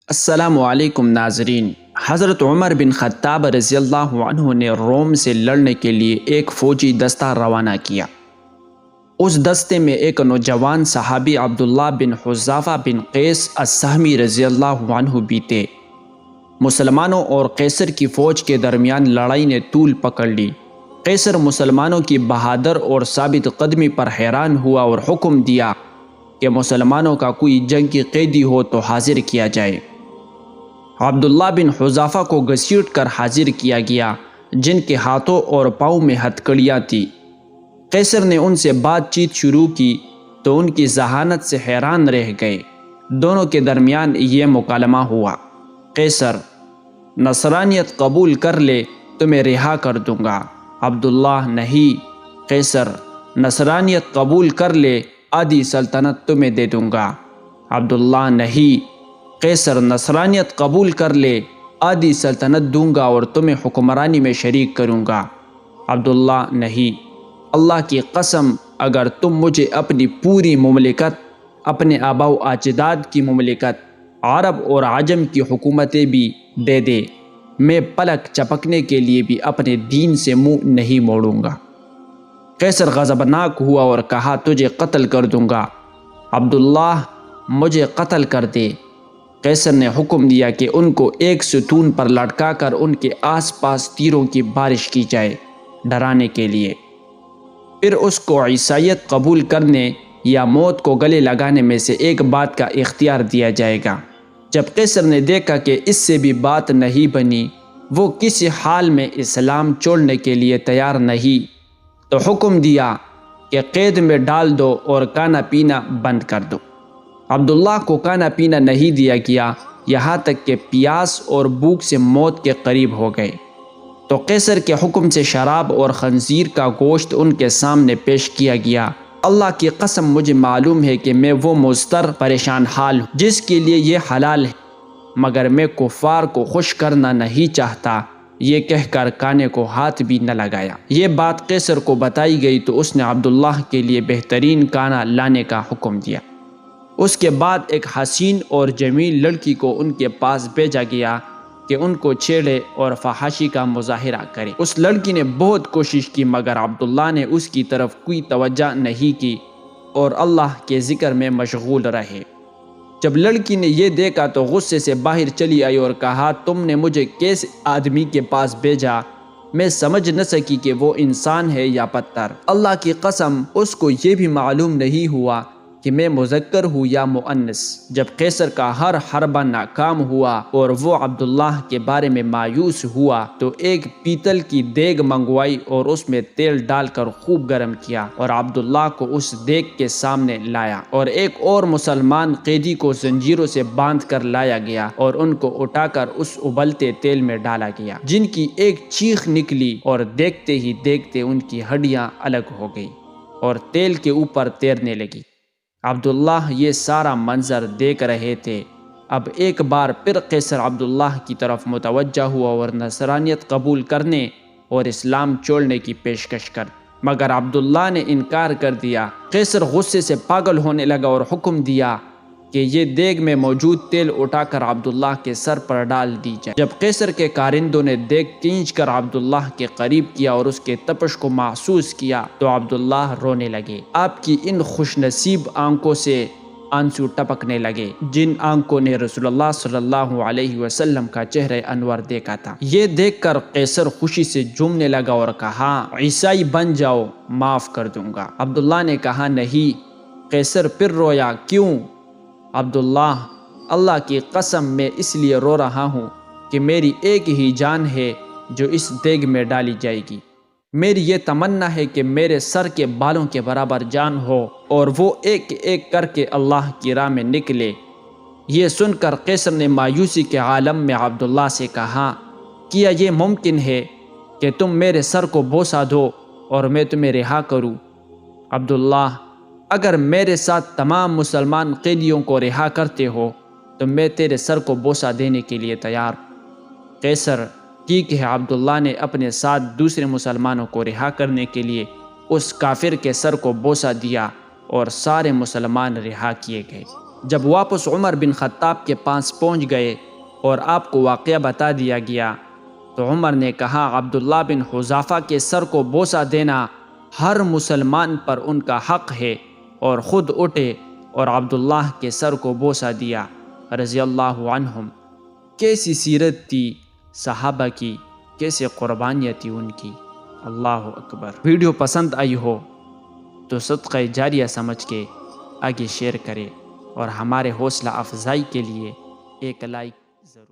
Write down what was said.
السلام علیکم ناظرین۔ حضرت عمر بن خطاب رضی اللہ عنہ نے روم سے لڑنے کے لیے ایک فوجی دستہ روانہ کیا۔ اس دستے میں ایک نوجوان صحابی عبداللہ بن حذافہ بن قیس السہمی رضی اللہ عنہ بھی تھے۔ مسلمانوں اور قیصر کی فوج کے درمیان لڑائی نے طول پکڑ لی۔ قیصر مسلمانوں کی بہادر اور ثابت قدمی پر حیران ہوا اور حکم دیا کہ مسلمانوں کا کوئی جنگی قیدی ہو تو حاضر کیا جائے۔ عبداللہ بن حذافہ کو گھسیٹ کر حاضر کیا گیا، جن کے ہاتھوں اور پاؤں میں ہتھکڑیاں تھیں۔ قیصر نے ان سے بات چیت شروع کی تو ان کی ذہانت سے حیران رہ گئے۔ دونوں کے درمیان یہ مکالمہ ہوا: قیصر، نصرانیت قبول کر لے تو میں رہا کر دوں گا۔ عبداللہ: نہیں۔ قیصر: نصرانیت قبول کر لے، آدھی سلطنت تمہیں دے دوں گا۔ عبداللہ: نہیں۔ قیصر: نصرانیت قبول کر لے، آدھی سلطنت دوں گا اور تمہیں حکمرانی میں شریک کروں گا۔ عبداللہ: نہیں۔ اللہ کی قسم، اگر تم مجھے اپنی پوری مملکت، اپنے آباء و اجداد کی مملکت، عرب اور عجم کی حکومتیں بھی دے دے، میں پلک چپکنے کے لیے بھی اپنے دین سے منہ نہیں موڑوں گا۔ قیصر غضبناک ہوا اور کہا: تجھے قتل کر دوں گا۔ عبداللہ: مجھے قتل کر دے۔ قیصر نے حکم دیا کہ ان کو ایک ستون پر لٹکا کر ان کے آس پاس تیروں کی بارش کی جائے، ڈرانے کے لیے۔ پھر اس کو عیسائیت قبول کرنے یا موت کو گلے لگانے میں سے ایک بات کا اختیار دیا جائے گا۔ جب قیصر نے دیکھا کہ اس سے بھی بات نہیں بنی، وہ کسی حال میں اسلام چھوڑنے کے لیے تیار نہیں، تو حکم دیا کہ قید میں ڈال دو اور کھانا پینا بند کر دو۔ عبداللہ کو کھانا پینا نہیں دیا گیا، یہاں تک کہ پیاس اور بھوک سے موت کے قریب ہو گئے۔ تو قیصر کے حکم سے شراب اور خنزیر کا گوشت ان کے سامنے پیش کیا گیا۔ اللہ کی قسم، مجھے معلوم ہے کہ میں وہ مضطر پریشان حال ہوں جس کے لیے یہ حلال ہے، مگر میں کفار کو خوش کرنا نہیں چاہتا۔ یہ کہہ کر کھانے کو ہاتھ بھی نہ لگایا۔ یہ بات قیصر کو بتائی گئی تو اس نے عبداللہ کے لیے بہترین کھانا لانے کا حکم دیا۔ اس کے بعد ایک حسین اور جمیل لڑکی کو ان کے پاس بھیجا گیا کہ ان کو چھیڑے اور فحاشی کا مظاہرہ کرے۔ اس لڑکی نے بہت کوشش کی، مگر عبداللہ نے اس کی طرف کوئی توجہ نہیں کی اور اللہ کے ذکر میں مشغول رہے۔ جب لڑکی نے یہ دیکھا تو غصے سے باہر چلی آئی اور کہا: تم نے مجھے کیسے آدمی کے پاس بھیجا؟ میں سمجھ نہ سکی کہ وہ انسان ہے یا پتھر۔ اللہ کی قسم، اس کو یہ بھی معلوم نہیں ہوا کہ میں مذکر ہوں یا مؤنث۔ جب قیصر کا ہر حربہ ناکام ہوا اور وہ عبداللہ کے بارے میں مایوس ہوا تو ایک پیتل کی دیگ منگوائی اور اس میں تیل ڈال کر خوب گرم کیا اور عبداللہ کو اس دیگ کے سامنے لایا، اور ایک اور مسلمان قیدی کو زنجیروں سے باندھ کر لایا گیا اور ان کو اٹھا کر اس ابلتے تیل میں ڈالا گیا، جن کی ایک چیخ نکلی اور دیکھتے ہی دیکھتے ان کی ہڈیاں الگ ہو گئی اور تیل کے اوپر تیرنے لگی۔ عبداللہ یہ سارا منظر دیکھ رہے تھے۔ اب ایک بار پھر قیصر عبداللہ کی طرف متوجہ ہوا اور نصرانیت قبول کرنے اور اسلام چھوڑنے کی پیشکش کر، مگر عبداللہ نے انکار کر دیا۔ قیصر غصے سے پاگل ہونے لگا اور حکم دیا کہ یہ دیگ میں موجود تیل اٹھا کر عبداللہ کے سر پر ڈال دی جائے۔ جب قیصر کے کارندوں نے دیگ کھینچ کر عبداللہ کے قریب کیا اور اس کے تپش کو محسوس کیا تو عبداللہ رونے لگے۔ آپ کی ان خوش نصیب آنکھوں سے آنسو ٹپکنے لگے، جن آنکھوں نے رسول اللہ صلی اللہ علیہ وسلم کا چہرہ انور دیکھا تھا۔ یہ دیکھ کر قیصر خوشی سے جھومنے لگا اور کہا: عیسائی بن جاؤ، معاف کر دوں گا۔ عبداللہ نے کہا: نہیں۔ قیصر پھر رویا: کیوں؟ عبداللہ: اللہ کی قسم، میں اس لیے رو رہا ہوں کہ میری ایک ہی جان ہے جو اس دیگ میں ڈالی جائے گی۔ میری یہ تمنا ہے کہ میرے سر کے بالوں کے برابر جان ہو اور وہ ایک ایک کر کے اللہ کی راہ میں نکلے۔ یہ سن کر قیصر نے مایوسی کے عالم میں عبداللہ سے کہا: کیا یہ ممکن ہے کہ تم میرے سر کو بوسہ دو اور میں تمہیں رہا کروں؟ عبداللہ: اگر میرے ساتھ تمام مسلمان قیدیوں کو رہا کرتے ہو تو میں تیرے سر کو بوسہ دینے کے لیے تیار ہوں۔ قیصر: ٹھیک ہے۔ عبداللہ نے اپنے ساتھ دوسرے مسلمانوں کو رہا کرنے کے لیے اس کافر کے سر کو بوسہ دیا اور سارے مسلمان رہا کیے گئے۔ جب واپس عمر بن خطاب کے پاس پہنچ گئے اور آپ کو واقعہ بتا دیا گیا تو عمر نے کہا عبداللہ بن حذافہ کے سر کو بوسہ دینا ہر مسلمان پر ان کا حق ہے، اور خود اٹھے اور عبداللہ کے سر کو بوسہ دیا رضی اللہ عنہم۔ کیسی سیرت تھی صحابہ کی، کیسے قربانیاں تھی ان کی، اللہ اکبر۔ ویڈیو پسند آئی ہو تو صدقہ جاریہ سمجھ کے آگے شیئر کرے اور ہمارے حوصلہ افزائی کے لیے ایک لائک ضرور